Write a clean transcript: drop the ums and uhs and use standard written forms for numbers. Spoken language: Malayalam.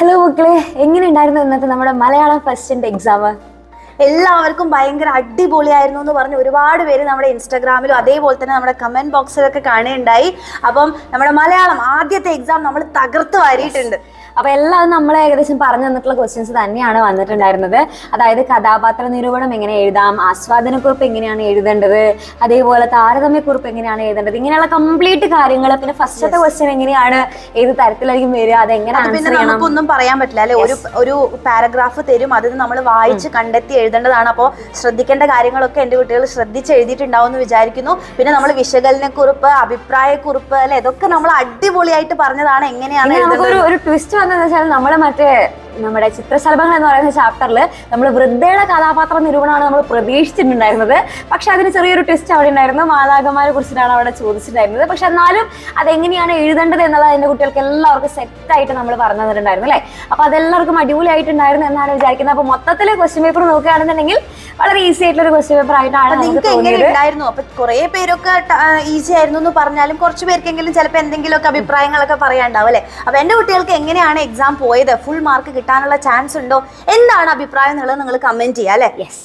ഹലോ മക്കളെ, എങ്ങനെയുണ്ടായിരുന്നു ഇന്നത്തെ നമ്മുടെ മലയാളം ഫസ്റ്റിന്റെ എക്സാം? എല്ലാവർക്കും ഭയങ്കര അടിപൊളിയായിരുന്നു എന്ന് പറഞ്ഞ് ഒരുപാട് പേര് നമ്മുടെ ഇൻസ്റ്റാഗ്രാമിലും അതേപോലെ തന്നെ നമ്മുടെ കമന്റ് ബോക്സിലൊക്കെ കാണുകയുണ്ടായി. അപ്പം നമ്മുടെ മലയാളം ആദ്യത്തെ എക്സാം നമ്മൾ തകർത്ത് വാരിയിട്ടുണ്ട്. അപ്പൊ എല്ലാം നമ്മൾ ഏകദേശം പറഞ്ഞു തന്നിട്ടുള്ള ക്വസ്റ്റ്യൻസ് തന്നെയാണ് വന്നിട്ടുണ്ടായിരുന്നത്. അതായത് കഥാപാത്ര നിരൂപണം എങ്ങനെ എഴുതാം, ആസ്വാദനക്കുറിപ്പ് എങ്ങനെയാണ് എഴുതേണ്ടത്, അതേപോലെ താരതമ്യക്കുറിപ്പ് എങ്ങനെയാണ് എഴുതേണ്ടത്, ഇങ്ങനെയുള്ള കംപ്ലീറ്റ് കാര്യങ്ങൾ. പിന്നെ ഫസ്റ്റത്തെ ക്വസ്റ്റ്യൻ എങ്ങനെയാണ്, ഏത് തരത്തിലായിരിക്കും വരിക, അതെങ്ങനെ ആൻസർ ചെയ്യണം. നമുക്കൊന്നും പറയാൻ പറ്റില്ല അല്ലെ. ഒരു പാരഗ്രാഫ് തരും, അതിന് നമ്മൾ വായിച്ച് കണ്ടെത്തി എഴുതേണ്ടതാണ്. അപ്പോൾ ശ്രദ്ധിക്കേണ്ട കാര്യങ്ങളൊക്കെ എൻ്റെ കുട്ടികൾ ശ്രദ്ധിച്ച് എഴുതിയിട്ടുണ്ടാവും എന്ന് വിചാരിക്കുന്നു. പിന്നെ നമ്മൾ വിശകലനക്കുറിപ്പ്, അഭിപ്രായക്കുറിപ്പ് അല്ലെ, ഇതൊക്കെ നമ്മൾ അടിപൊളിയായിട്ട് പറഞ്ഞതാണ് എങ്ങനെയാണ് ഒരു ട്വിസ്റ്റ് വന്നതെന്ന് വെച്ചാൽ നമ്മുടെ ചിത്രശലഭങ്ങൾ എന്ന് പറയുന്ന ചാപ്റ്ററിൽ നമ്മൾ വൃദ്ധയുടെ കഥാപാത്ര നിരൂപണമാണ് നമ്മൾ പ്രതീക്ഷിച്ചിട്ടുണ്ടായിരുന്നത്. പക്ഷെ അതിന് ചെറിയൊരു ട്വിസ്റ്റ് അവിടെ ഉണ്ടായിരുന്നു. മാലാഖമാരെ കുറിച്ചിട്ടാണ് അവിടെ ചോദിച്ചിട്ടുണ്ടായിരുന്നത്. പക്ഷെ എന്നാലും അതെങ്ങനെയാണ് എഴുതേണ്ടത് എന്നുള്ളത് എൻ്റെ കുട്ടികൾക്ക് എല്ലാവർക്കും സെറ്റായിട്ട് നമ്മൾ പറഞ്ഞു തന്നിട്ടുണ്ടായിരുന്നു അല്ലേ. അപ്പൊ അതെല്ലാവർക്കും അടിപൊളിയായിട്ടുണ്ടായിരുന്നു എന്നാണ് വിചാരിക്കുന്നത്. അപ്പൊ മൊത്തത്തില് ക്വസ്റ്റ്യൻ പേപ്പർ നോക്കുകയാണെന്നുണ്ടെങ്കിൽ വളരെ ഈസി ആയിട്ടുള്ള ഒരു ക്വസ്റ്റ്യൻ പേപ്പർ ആയിട്ടാണ് നമുക്ക് തോന്നിയത്. അപ്പൊ കുറെ പേരൊക്കെ ഈസി ആയിരുന്നു എന്ന് പറഞ്ഞാലും കുറച്ച് പേർക്കെങ്കിലും ചിലപ്പോൾ എന്തെങ്കിലുമൊക്കെ അഭിപ്രായങ്ങളൊക്കെ പറയാണ്ടാവും അല്ലെ. അപ്പൊ എന്റെ കുട്ടികൾക്ക് എങ്ങനെയാണ് എക്സാം പോയത്, ഫുൾ മാർക്ക് കിട്ടാനുള്ള ചാൻസ് ഉണ്ടോ, എന്താണ് അഭിപ്രായം എന്നുള്ളത് നിങ്ങൾ കമന്റ് ചെയ്യാം അല്ലെ. യെസ്.